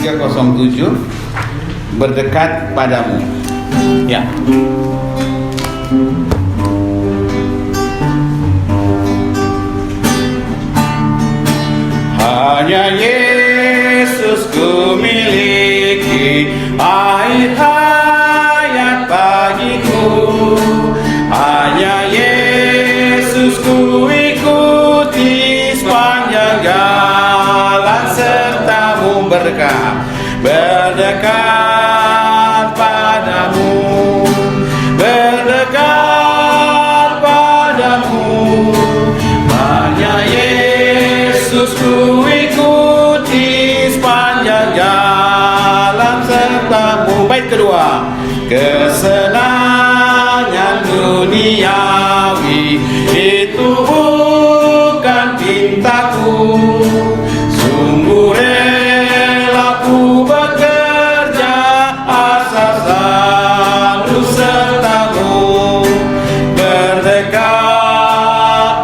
307 berdekat padamu. Ya. Hanya Yesus ku miliki, air hayat bagiku. Hanya Yesus ku ikuti sepanjang jalan, sertamu berdekat padamu, berdekat padamu. Hanya Yesus ku ikuti sepanjang jalan, sertamu. Bait kedua, kesenangan duniawi itu bukan pintaku, sungguh rela ku bekerja asal selalu sertamu, berdekat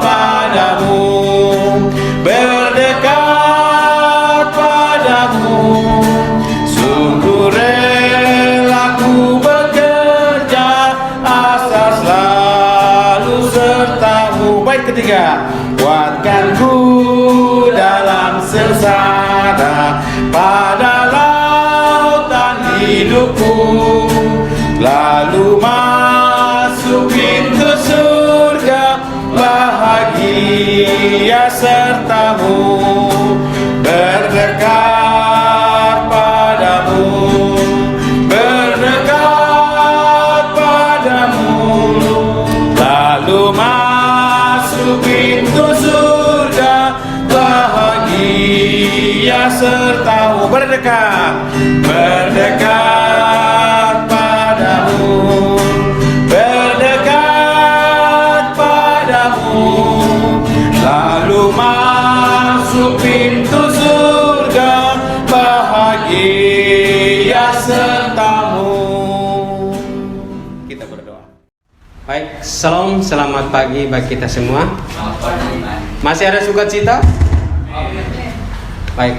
padamu, berdekat padamu. Sungguh rela ku bekerja asal selalu sertamu. Bait ketiga, kuatkan ku dalam sengsara, pada lautan hidupku, lalu masuk pintu surga, bahagia sertamu, berdekat padamu, berdekat padamu, lalu masuk pintu surga, bahagia sertamu, berdekat, berdekat padamu, berdekat padamu, lalu masuk pintu surga, bahagia sertamu. Kita berdoa. Baik, salam, selamat pagi bagi kita semua. Masih ada sukacita? Baik,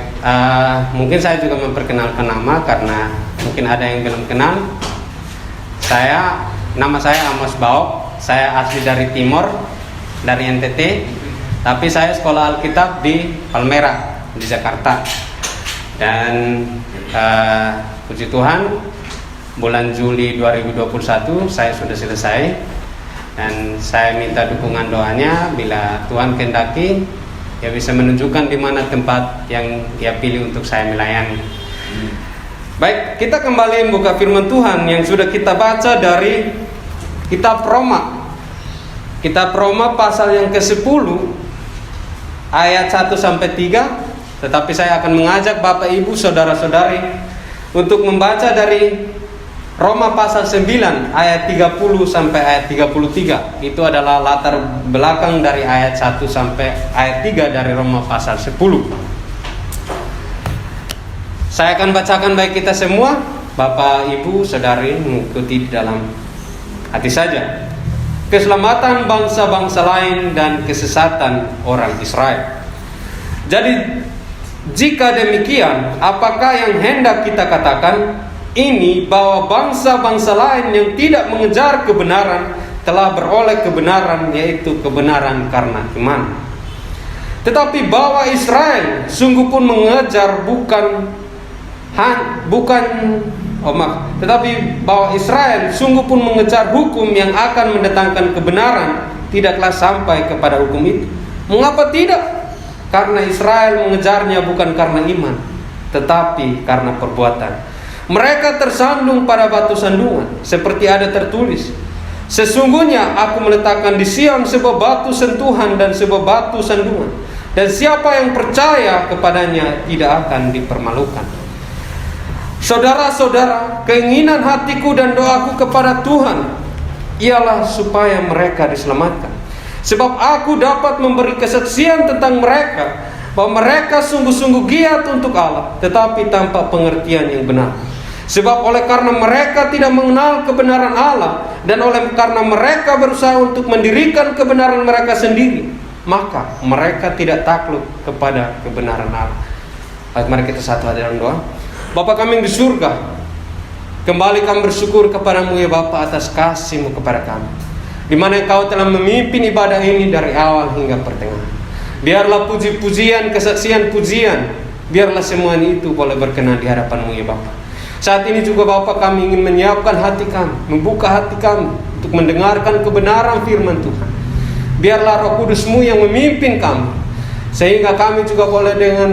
mungkin saya juga memperkenalkan nama karena mungkin ada yang belum kenal. Nama saya Amos Baok. Saya asli dari Timor, dari NTT. Tapi saya sekolah Alkitab di Palmera, di Jakarta. Dan puji Tuhan, bulan Juli 2021 saya sudah selesai. Dan saya minta dukungan doanya bila Tuhan kehendaki, ya bisa menunjukkan di mana tempat yang Ia pilih untuk saya melayani. Baik, kita kembali membuka firman Tuhan yang sudah kita baca dari kitab Roma. Kitab Roma pasal yang ke-10 ayat 1 sampai 3. Tetapi saya akan mengajak Bapak Ibu saudara-saudari untuk membaca dari Roma pasal 9 ayat 30 sampai ayat 33. Itu adalah latar belakang dari ayat 1 sampai ayat 3 dari Roma pasal 10. Saya akan bacakan baik kita semua, Bapak Ibu saudari mengikuti di dalam hati saja. Keselamatan bangsa-bangsa lain dan kesesatan orang Israel. Jadi jika demikian, apakah yang hendak kita katakan? Ini bahwa bangsa-bangsa lain yang tidak mengejar kebenaran telah beroleh kebenaran, yaitu kebenaran karena iman. Tetapi bahwa Israel sungguh pun mengejar tetapi bahwa Israel sungguh pun mengejar hukum yang akan mendatangkan kebenaran, tidaklah sampai kepada hukum itu. Mengapa tidak? Karena Israel mengejarnya bukan karena iman, tetapi karena perbuatan. Mereka tersandung pada batu sandungan, seperti ada tertulis, sesungguhnya aku meletakkan di Sion sebuah batu sentuhan dan sebuah batu sandungan, dan siapa yang percaya kepadanya tidak akan dipermalukan. Saudara-saudara, keinginan hatiku dan doaku kepada Tuhan ialah supaya mereka diselamatkan. Sebab aku dapat memberi kesaksian tentang mereka, bahwa mereka sungguh-sungguh giat untuk Allah, tetapi tanpa pengertian yang benar. Sebab oleh karena mereka tidak mengenal kebenaran Allah, dan oleh karena mereka berusaha untuk mendirikan kebenaran mereka sendiri, maka mereka tidak takluk kepada kebenaran Allah. Baik, mari kita satu hati dalam doa. Bapa kami yang di surga, kembali kami bersyukur kepadamu ya Bapa atas kasih-Mu kepada kami, di mana Engkau telah memimpin ibadah ini dari awal hingga pertengahan. Biarlah puji-pujian, kesaksian pujian, biarlah semuanya itu boleh berkenan di hadapan-Mu ya Bapa. Saat ini juga Bapa kami ingin menyiapkan hati kami, membuka hati kami untuk mendengarkan kebenaran firman Tuhan. Biarlah Roh Kudus-Mu yang memimpin kami, sehingga kami juga boleh dengan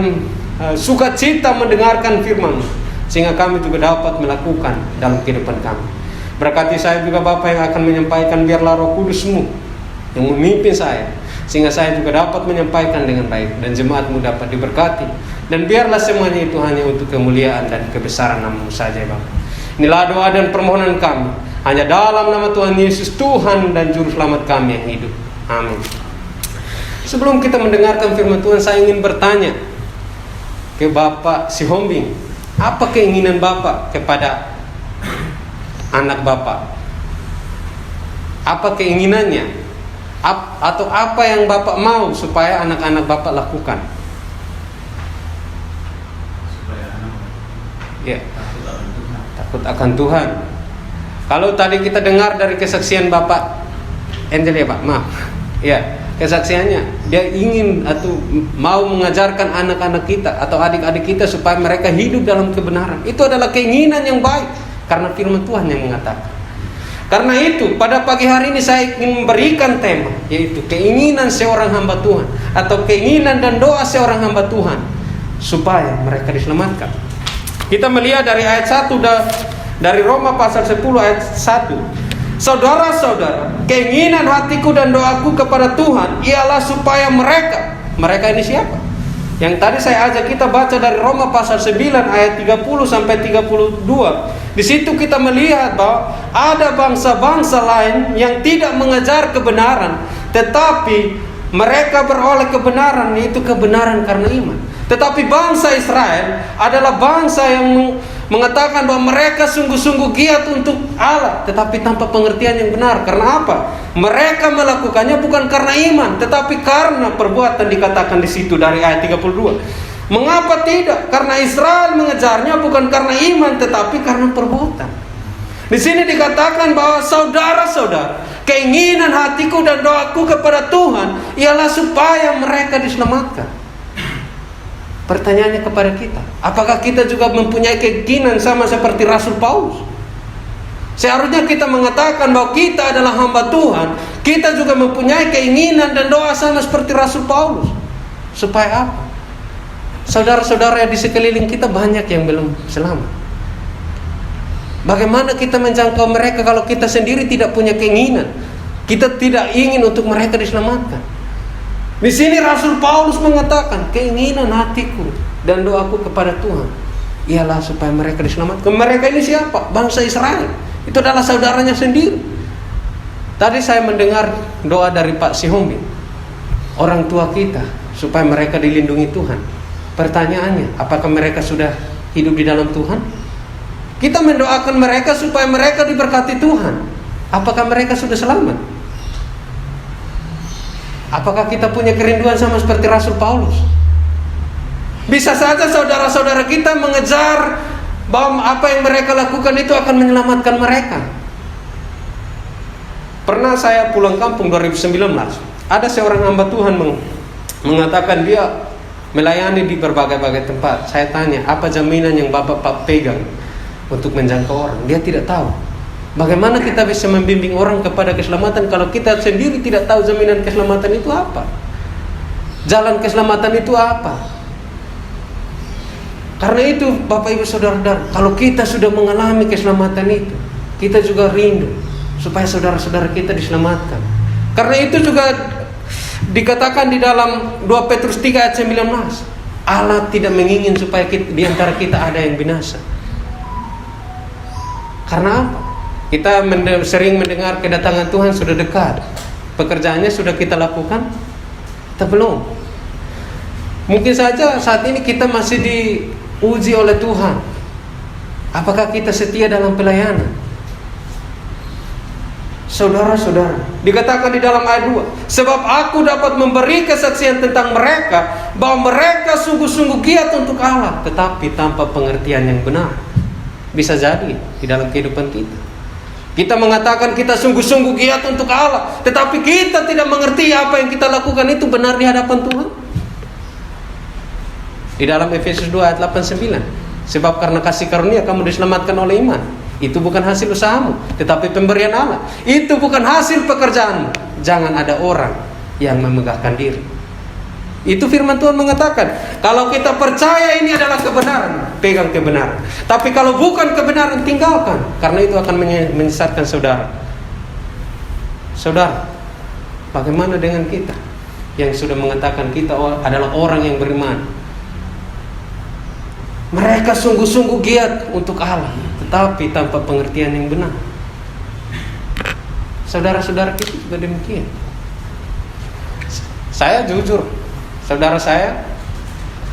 sukacita mendengarkan firman-Mu, sehingga kami juga dapat melakukan dalam kehidupan kami. Berkati saya juga Bapa yang akan menyampaikan, biarlah Roh Kudus-Mu yang memimpin saya, sehingga saya juga dapat menyampaikan dengan baik dan jemaat-Mu dapat diberkati. Dan biarlah semuanya itu hanya untuk kemuliaan dan kebesaran nama-Mu saja ya Bapa. Inilah doa dan permohonan kami, hanya dalam nama Tuhan Yesus, Tuhan dan Juru Selamat kami yang hidup. Amin. Sebelum kita mendengarkan firman Tuhan, saya ingin bertanya ke Bapak Sihombing, apa keinginan Bapak kepada anak Bapak? Apa keinginannya? Atau apa yang Bapak mau supaya anak-anak Bapak lakukan? Ya, takut akan Tuhan. Kalau tadi kita dengar dari kesaksian Bapak Angel ya Pak, maaf. Ya, kesaksiannya dia ingin atau mau mengajarkan anak-anak kita atau adik-adik kita supaya mereka hidup dalam kebenaran. Itu adalah keinginan yang baik karena firman Tuhan yang mengatakan. Karena itu pada pagi hari ini saya ingin memberikan tema, yaitu keinginan seorang hamba Tuhan atau keinginan dan doa seorang hamba Tuhan supaya mereka diselamatkan. Kita melihat dari ayat 1 dari Roma pasal 10 ayat 1. Saudara-saudara, keinginan hatiku dan doaku kepada Tuhan ialah supaya mereka ini siapa? Yang tadi saya ajak kita baca dari Roma pasal 9 ayat 30 sampai 32. Di situ kita melihat bahwa ada bangsa-bangsa lain yang tidak mengejar kebenaran, tetapi mereka beroleh kebenaran, yaitu kebenaran karena iman. Tetapi bangsa Israel adalah bangsa yang mengatakan bahwa mereka sungguh-sungguh giat untuk Allah, tetapi tanpa pengertian yang benar. Karena apa? Mereka melakukannya bukan karena iman, tetapi karena perbuatan, dikatakan di situ dari ayat 32. Mengapa tidak? Karena Israel mengejarnya bukan karena iman, tetapi karena perbuatan. Di sini dikatakan bahwa saudara-saudara, keinginan hatiku dan doaku kepada Tuhan ialah supaya mereka diselamatkan. Pertanyaannya kepada kita, apakah kita juga mempunyai keinginan sama seperti Rasul Paulus? Seharusnya kita mengatakan bahwa kita adalah hamba Tuhan. Kita juga mempunyai keinginan dan doa sama seperti Rasul Paulus. Supaya apa? Saudara-saudara yang di sekeliling kita banyak yang belum selamat. Bagaimana kita menjangkau mereka kalau kita sendiri tidak punya keinginan? Kita tidak ingin untuk mereka diselamatkan. Di sini Rasul Paulus mengatakan, keinginan hatiku dan doaku kepada Tuhan ialah supaya mereka diselamatkan. Mereka ini siapa? Bangsa Israel. Itu adalah saudaranya sendiri. Tadi saya mendengar doa dari Pak Sihombing, orang tua kita, supaya mereka dilindungi Tuhan. Pertanyaannya, apakah mereka sudah hidup di dalam Tuhan? Kita mendoakan mereka supaya mereka diberkati Tuhan. Apakah mereka sudah selamat? Apakah kita punya kerinduan sama seperti Rasul Paulus? Bisa saja saudara-saudara kita mengejar bahwa apa yang mereka lakukan itu akan menyelamatkan mereka. Pernah saya pulang kampung 2019. Ada seorang hamba Tuhan mengatakan dia melayani di berbagai-bagai tempat. Saya tanya, apa jaminan yang Bapak pegang untuk menjangkau orang? Dia tidak tahu. Bagaimana kita bisa membimbing orang kepada keselamatan kalau kita sendiri tidak tahu jaminan keselamatan itu apa? Jalan keselamatan itu apa? Karena itu Bapak Ibu Saudara-saudara, kalau kita sudah mengalami keselamatan itu, kita juga rindu supaya saudara-saudara kita diselamatkan. Karena itu juga dikatakan di dalam 2 Petrus 3 ayat 19, Allah tidak mengingin supaya di antara kita ada yang binasa. Karena apa? Kita sering mendengar kedatangan Tuhan sudah dekat. Pekerjaannya sudah kita lakukan? Atau belum? Mungkin saja saat ini kita masih diuji oleh Tuhan. Apakah kita setia dalam pelayanan? Saudara-saudara, dikatakan di dalam ayat 2, sebab aku dapat memberi kesaksian tentang mereka bahwa mereka sungguh-sungguh giat untuk Allah, tetapi tanpa pengertian yang benar. Bisa jadi di dalam kehidupan kita, kita mengatakan kita sungguh-sungguh giat untuk Allah, tetapi kita tidak mengerti apa yang kita lakukan itu benar di hadapan Tuhan. Di dalam Efesus 2 ayat 8-9, sebab karena kasih karunia kamu diselamatkan oleh iman. Itu bukan hasil usahamu, tetapi pemberian Allah. Itu bukan hasil pekerjaanmu. Jangan ada orang yang memegahkan diri. Itu firman Tuhan mengatakan, kalau kita percaya ini adalah kebenaran, pegang kebenaran. Tapi kalau bukan kebenaran, tinggalkan, karena itu akan menyesatkan saudara. Saudara, bagaimana dengan kita yang sudah mengatakan kita adalah orang yang beriman? Mereka sungguh-sungguh giat untuk Allah, tetapi tanpa pengertian yang benar. Saudara-saudara kita juga demikian. Saya jujur, saudara saya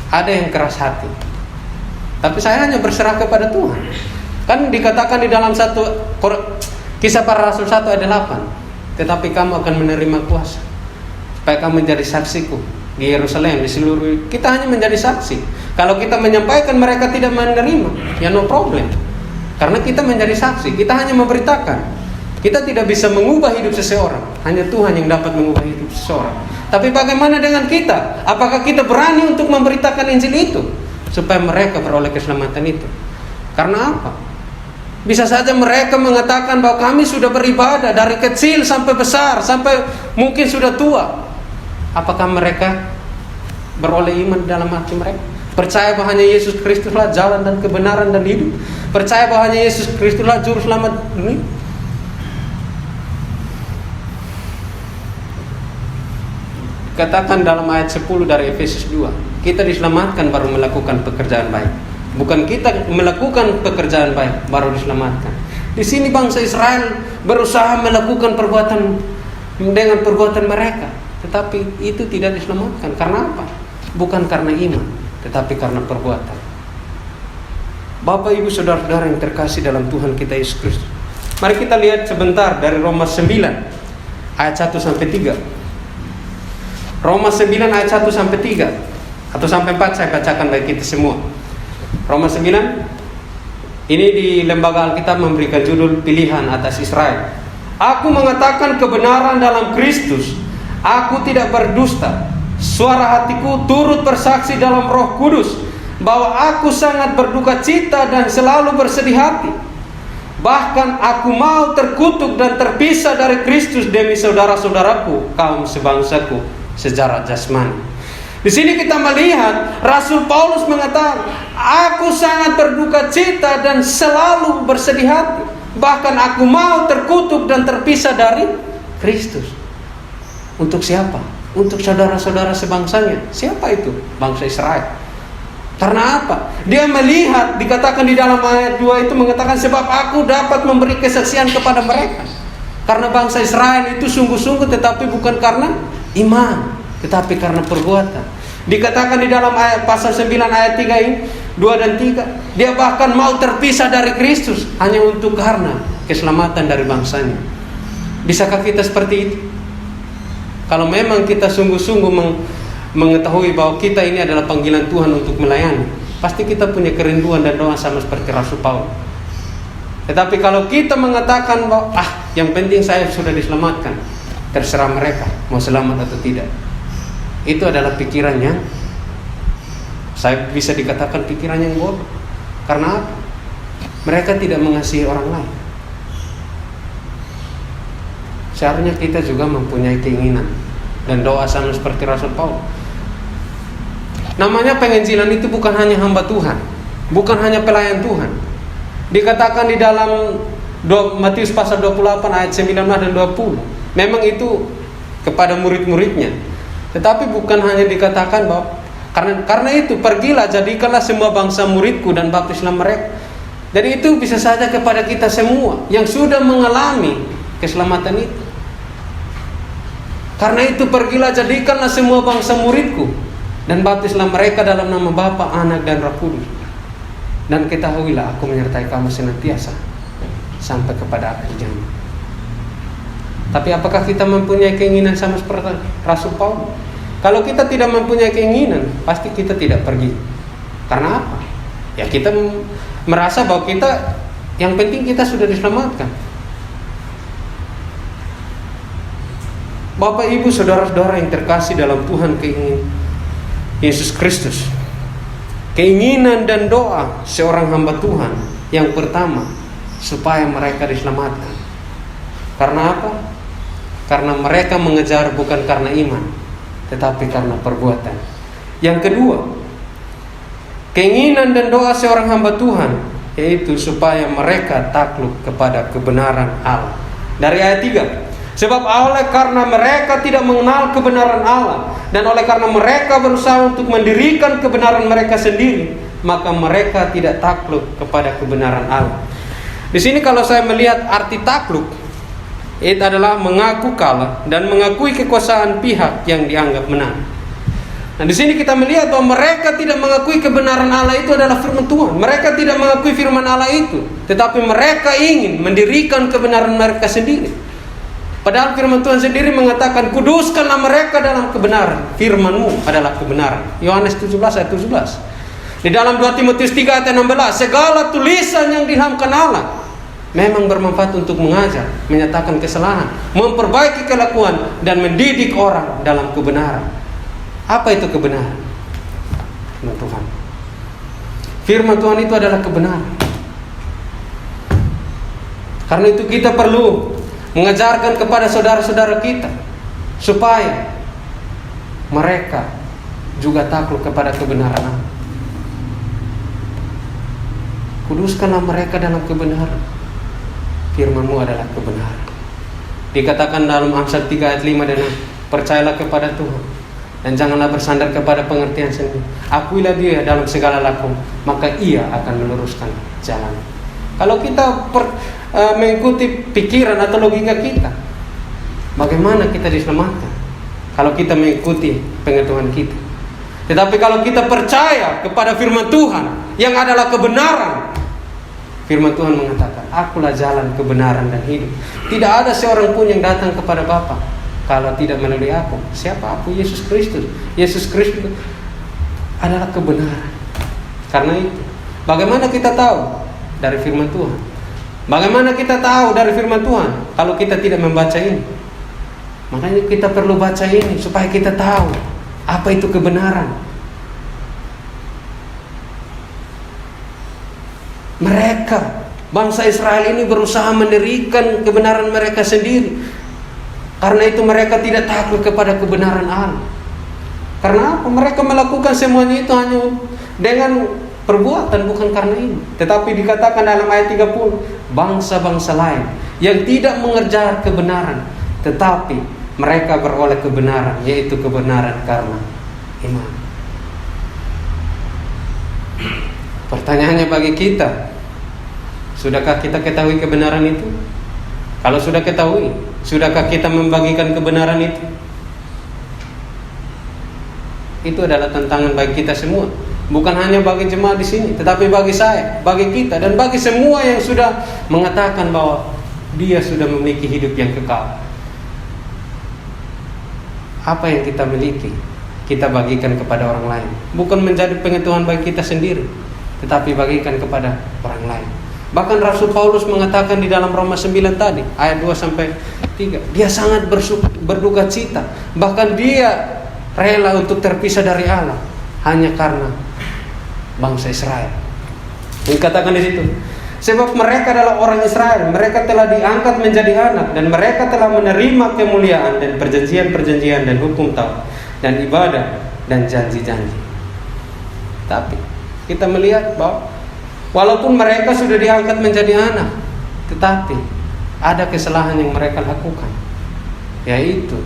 ada yang keras hati, tapi saya hanya berserah kepada Tuhan. Kan dikatakan di dalam Kisah Para Rasul 1 ayat 8, tetapi kamu akan menerima kuasa supaya kamu menjadi saksiku di Yerusalem, di seluruh. Kita hanya menjadi saksi. Kalau kita menyampaikan mereka tidak menerima, ya no problem. Karena kita menjadi saksi, kita hanya memberitakan. Kita tidak bisa mengubah hidup seseorang, hanya Tuhan yang dapat mengubah hidup seseorang. Tapi bagaimana dengan kita? Apakah kita berani untuk memberitakan Injil itu supaya mereka beroleh keselamatan itu? Karena apa? Bisa saja mereka mengatakan bahwa kami sudah beribadah dari kecil sampai besar, sampai mungkin sudah tua. Apakah mereka beroleh iman dalam hati mereka? Percaya bahwa hanya Yesus Kristuslah jalan dan kebenaran dan hidup. Percaya bahwa hanya Yesus Kristuslah juru selamat dunia. Katakan dalam ayat 10 dari Efesus 2, kita diselamatkan baru melakukan pekerjaan baik. Bukan kita melakukan pekerjaan baik baru diselamatkan. Di sini bangsa Israel berusaha melakukan perbuatan dengan perbuatan mereka, tetapi itu tidak diselamatkan. Karena apa? Bukan karena iman, tetapi karena perbuatan. Bapak, Ibu, saudara-saudara yang terkasih dalam Tuhan kita Yesus Kristus, mari kita lihat sebentar dari Roma 9 ayat 1-3. Roma 9 ayat 1-3 atau sampai 4 saya bacakan bagi kita semua. Roma 9 ini di Lembaga Alkitab memberikan judul pilihan atas Israel. Aku mengatakan kebenaran dalam Kristus, aku tidak berdusta. Suara hatiku turut bersaksi dalam Roh Kudus bahwa aku sangat berduka cita dan selalu bersedih hati. Bahkan aku mau terkutuk dan terpisah dari Kristus demi saudara-saudaraku, kaum sebangsaku secara jasmani. Di sini kita melihat Rasul Paulus mengatakan, aku sangat berduka cita dan selalu bersedih hati. Bahkan aku mau terkutuk dan terpisah dari Kristus. Untuk siapa? Untuk saudara-saudara sebangsanya. Siapa itu? Bangsa Israel. Karena apa? Dia melihat, dikatakan di dalam ayat 2 itu mengatakan, sebab aku dapat memberi kesaksian kepada mereka. Karena bangsa Israel itu sungguh-sungguh, tetapi bukan karena iman, tetapi karena perbuatan. Dikatakan di dalam ayat pasal 9 ayat 3 ini, 2 dan 3, dia bahkan mau terpisah dari Kristus hanya untuk karena keselamatan dari bangsanya. Bisakah kita seperti itu? Kalau memang kita sungguh-sungguh mengetahui bahwa kita ini adalah panggilan Tuhan untuk melayani, pasti kita punya kerinduan dan doa sama seperti Rasul Paulus. Tetapi kalau kita mengatakan bahwa yang penting saya sudah diselamatkan, terserah mereka mau selamat atau tidak, itu adalah pikiran yang saya bisa dikatakan pikiran yang bodoh. Karena apa? Mereka tidak mengasihi orang lain. Seharusnya kita juga mempunyai keinginan dan doa sama seperti Rasul Paulus. Namanya penginjilan itu bukan hanya hamba Tuhan, bukan hanya pelayan Tuhan. Dikatakan di dalam Matius pasal 28 ayat 19 dan 20, memang itu kepada murid-muridnya. Tetapi bukan hanya dikatakan bahwa karena itu pergilah jadikanlah semua bangsa muridku dan baptislah mereka. Dan itu bisa saja kepada kita semua yang sudah mengalami keselamatan itu. Karena itu pergilah jadikanlah semua bangsa muridku dan baptislah mereka dalam nama Bapa, Anak dan Roh Kudus. Dan ketahuilah aku menyertai kamu senantiasa sampai kepada akhir zaman. Tapi apakah kita mempunyai keinginan sama seperti Rasul Paulus? Kalau kita tidak mempunyai keinginan, pasti kita tidak pergi. Karena apa? Ya kita merasa bahwa kita, yang penting kita sudah diselamatkan. Bapak, Ibu, saudara-saudara yang terkasih dalam Tuhan Yesus Kristus, keinginan dan doa seorang hamba Tuhan yang pertama, supaya mereka diselamatkan. Karena apa? Karena mereka mengejar bukan karena iman, tetapi karena perbuatan. Yang kedua, keinginan dan doa seorang hamba Tuhan, yaitu supaya mereka takluk kepada kebenaran Allah. Dari ayat 3, sebab oleh karena mereka tidak mengenal kebenaran Allah, dan oleh karena mereka berusaha untuk mendirikan kebenaran mereka sendiri, maka mereka tidak takluk kepada kebenaran Allah. Di sini kalau saya melihat arti takluk, itu adalah mengaku kalah dan mengakui kekuasaan pihak yang dianggap menang. Nah, di sini kita melihat bahwa mereka tidak mengakui kebenaran Allah itu adalah firman Tuhan. Mereka tidak mengakui firman Allah itu, tetapi mereka ingin mendirikan kebenaran mereka sendiri. Padahal firman Tuhan sendiri mengatakan, kuduskanlah mereka dalam kebenaran, firman-Mu adalah kebenaran. Yohanes 17 ayat 17. Di dalam 2 Timotius 3 ayat 16, segala tulisan yang diilhamkan Allah memang bermanfaat untuk mengajar, menyatakan kesalahan, memperbaiki kelakuan, dan mendidik orang dalam kebenaran. Apa itu kebenaran? Firman Tuhan. Firman Tuhan itu adalah kebenaran. Karena itu kita perlu mengajarkan kepada saudara-saudara kita supaya mereka juga takluk kepada kebenaran Allah. Kuduskanlah mereka dalam kebenaran, firman-Mu adalah kebenaran. Dikatakan dalam Amsal 3 ayat 5 dan 6, percayalah kepada Tuhan dan janganlah bersandar kepada pengertian sendiri. Akuilah Dia dalam segala laku, maka Ia akan meluruskan jalan. Kalau kita mengikuti pikiran atau logika kita, bagaimana kita diselamatkan? Kalau kita mengikuti pengetahuan kita. Tetapi kalau kita percaya kepada firman Tuhan yang adalah kebenaran, firman Tuhan mengatakan, akulah jalan, kebenaran, dan hidup. Tidak ada seorang pun yang datang kepada Bapa kalau tidak melalui aku. Siapa aku? Yesus Kristus. Yesus Kristus adalah kebenaran. Karena itu, bagaimana kita tahu? Dari firman Tuhan. Bagaimana kita tahu dari firman Tuhan kalau kita tidak membaca ini? Makanya kita perlu baca ini supaya kita tahu apa itu kebenaran. Mereka, bangsa Israel ini berusaha mendirikan kebenaran mereka sendiri. Karena itu mereka tidak takut kepada kebenaran Allah. Karena apa? Mereka melakukan semuanya itu hanya dengan perbuatan, bukan karena ini. Tetapi dikatakan dalam ayat 30, bangsa-bangsa lain yang tidak mengerjar kebenaran, tetapi mereka beroleh kebenaran, yaitu kebenaran karena iman. Pertanyaannya bagi kita, sudahkah kita ketahui kebenaran itu? Kalau sudah ketahui, sudahkah kita membagikan kebenaran itu? Itu adalah tantangan bagi kita semua. Bukan hanya bagi jemaat di sini, tetapi bagi saya, bagi kita, dan bagi semua yang sudah mengatakan bahwa dia sudah memiliki hidup yang kekal. Apa yang kita miliki, kita bagikan kepada orang lain. Bukan menjadi pengetahuan bagi kita sendiri, tetapi bagikan kepada orang lain. Bahkan Rasul Paulus mengatakan di dalam Roma 9 tadi, ayat 2-3, dia sangat berduka cita. Bahkan dia rela untuk terpisah dari Allah hanya karena bangsa Israel. Dikatakan di situ, sebab mereka adalah orang Israel, mereka telah diangkat menjadi anak, dan mereka telah menerima kemuliaan dan perjanjian-perjanjian dan hukum Taurat dan ibadah dan janji-janji. Tapi kita melihat bahwa walaupun mereka sudah diangkat menjadi anak, tetapi ada kesalahan yang mereka lakukan, yaitu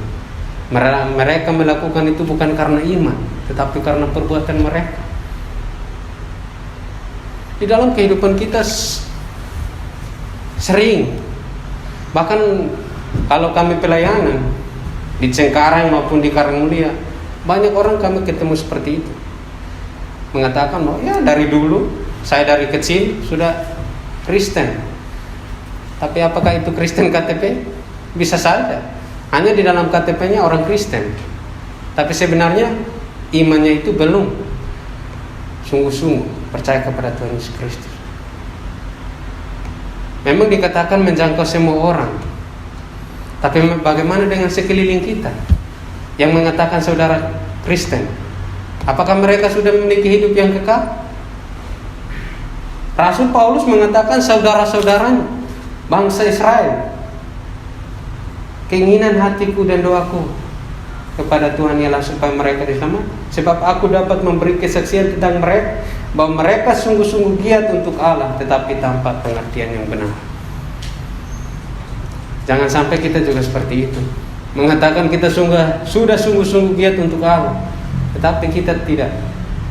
mereka melakukan itu bukan karena iman, tetapi karena perbuatan mereka. Di dalam kehidupan kita sering, bahkan kalau kami pelayanan di Cengkareng maupun di Karangmulia, banyak orang kami ketemu seperti itu, mengatakan bahwa ya dari dulu saya dari kecil sudah Kristen. Tapi apakah itu Kristen KTP? Bisa saja hanya di dalam KTP-nya orang Kristen, tapi sebenarnya imannya itu belum sungguh-sungguh percaya kepada Tuhan Yesus Kristus. Memang dikatakan menjangkau semua orang, tapi bagaimana dengan sekeliling kita yang mengatakan saudara Kristen? Apakah mereka sudah memiliki hidup yang kekal? Rasul Paulus mengatakan saudara-saudaranya bangsa Israel, keinginan hatiku dan doaku kepada Tuhan ialah supaya mereka diselamatkan, sebab aku dapat memberi kesaksian tentang mereka bahwa mereka sungguh-sungguh giat untuk Allah, tetapi tanpa pengertian yang benar. Jangan sampai kita juga seperti itu, mengatakan kita sudah sungguh-sungguh giat untuk Allah, tetapi kita tidak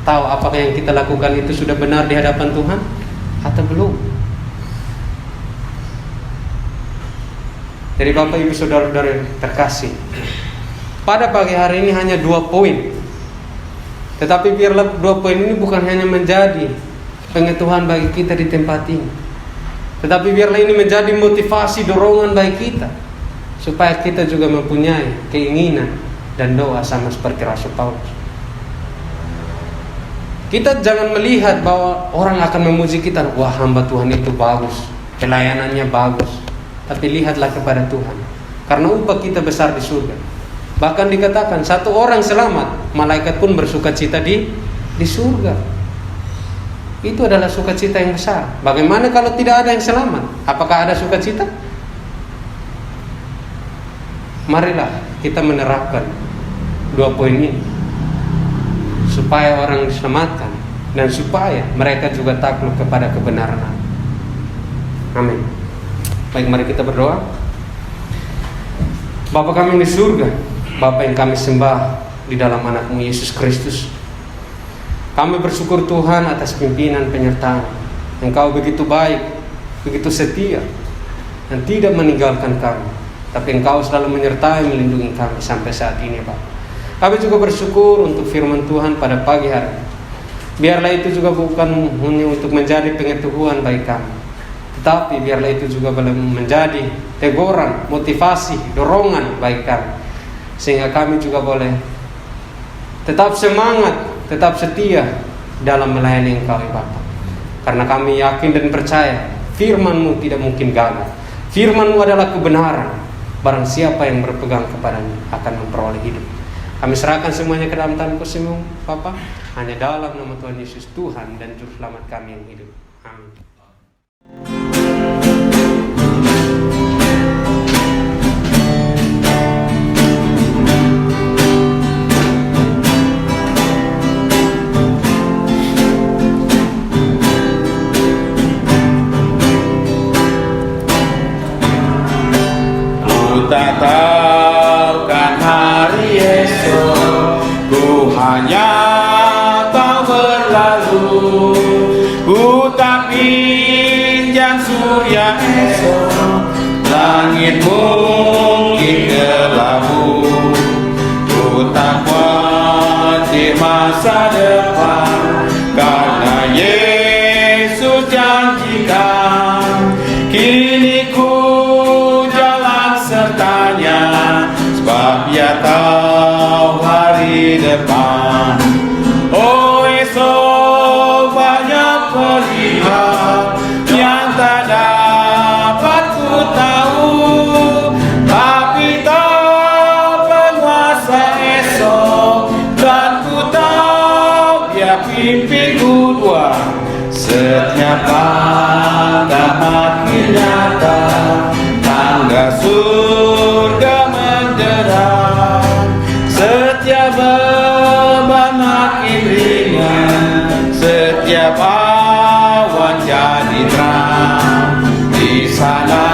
tahu apakah yang kita lakukan itu sudah benar di hadapan Tuhan atau belum. Jadi Bapak Ibu Saudara-saudara terkasih, pada pagi hari ini hanya 2 poin. Tetapi biarlah 2 poin ini bukan hanya menjadi pengetahuan bagi kita di tempat ini, tetapi biarlah ini menjadi motivasi, dorongan bagi kita, supaya kita juga mempunyai keinginan dan doa sama seperti Rasul Paulus. Kita jangan melihat bahwa orang akan memuji kita, wah hamba Tuhan itu bagus, pelayanannya bagus. Tapi lihatlah kepada Tuhan, karena upah kita besar di surga. Bahkan dikatakan 1 orang selamat, malaikat pun bersukacita di surga. Itu adalah sukacita yang besar. Bagaimana kalau tidak ada yang selamat? Apakah ada sukacita? Marilah kita menerapkan 2 poin ini, supaya orang diselamatkan dan supaya mereka juga takluk kepada kebenaran. Amin. Baik, mari kita berdoa. Bapa kami di surga, Bapa yang kami sembah di dalam anak-Mu Yesus Kristus, kami bersyukur Tuhan atas pimpinan penyertaan. Engkau begitu baik, begitu setia, dan tidak meninggalkan kami, tapi Engkau selalu menyertai, melindungi kami sampai saat ini, Bapa. Kami juga bersyukur untuk firman Tuhan pada pagi hari. Biarlah itu juga bukan hanya untuk menjadi pengetahuan bagi kami, tetapi biarlah itu juga boleh menjadi teguran, motivasi, dorongan bagi kami, sehingga kami juga boleh tetap semangat, tetap setia dalam melayani Engkau, ya Bapa. Karena kami yakin dan percaya firman-Mu tidak mungkin gagal. Firman-Mu adalah kebenaran. Barang siapa yang berpegang kepadanya akan memperoleh hidup. Kami serahkan semuanya ke dalam tangan Kasih-Mu, Bapa. Hanya dalam nama Tuhan Yesus, Tuhan dan Juru Selamat kami yang hidup. Amin. Ku tak tahu kan hari esok, ku hanya tahu berlalu. Ku tak pinjam surya esok, langit mungkin kelabu. Ku tak khawatir masa depan, karena Yesus janjikan. Kini ku jalan sertanya, sebab Dia tahu hari depan. Oh, esok banyak perihal yang tak dapat ku tahu, tapi tak penguasa esok, dan ku tahu Dia pimpin ku dua. Setiap langkah makin nyata, tangga surga menderam. Setiap beban makin ringan, setiap awan jadi terang. Di sana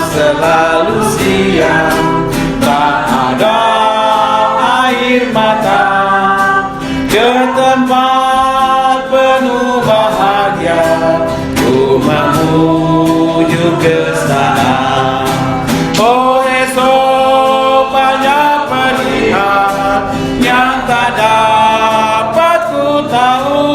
selalu siang, tak ada air mata. Ke tempat penuh bahagia, ku menuju ke sana. Oh, esok banyak perihal yang tak dapat ku tahu,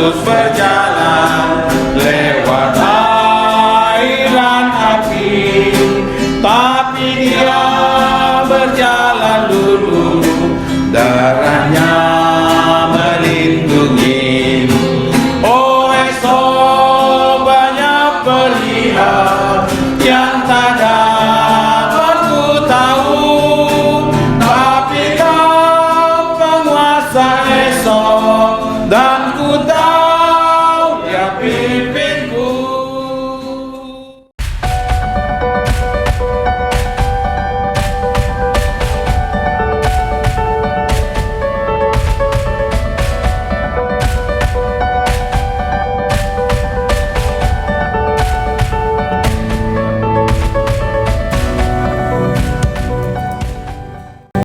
Yesus berjalan lewat air dan api, tapi dia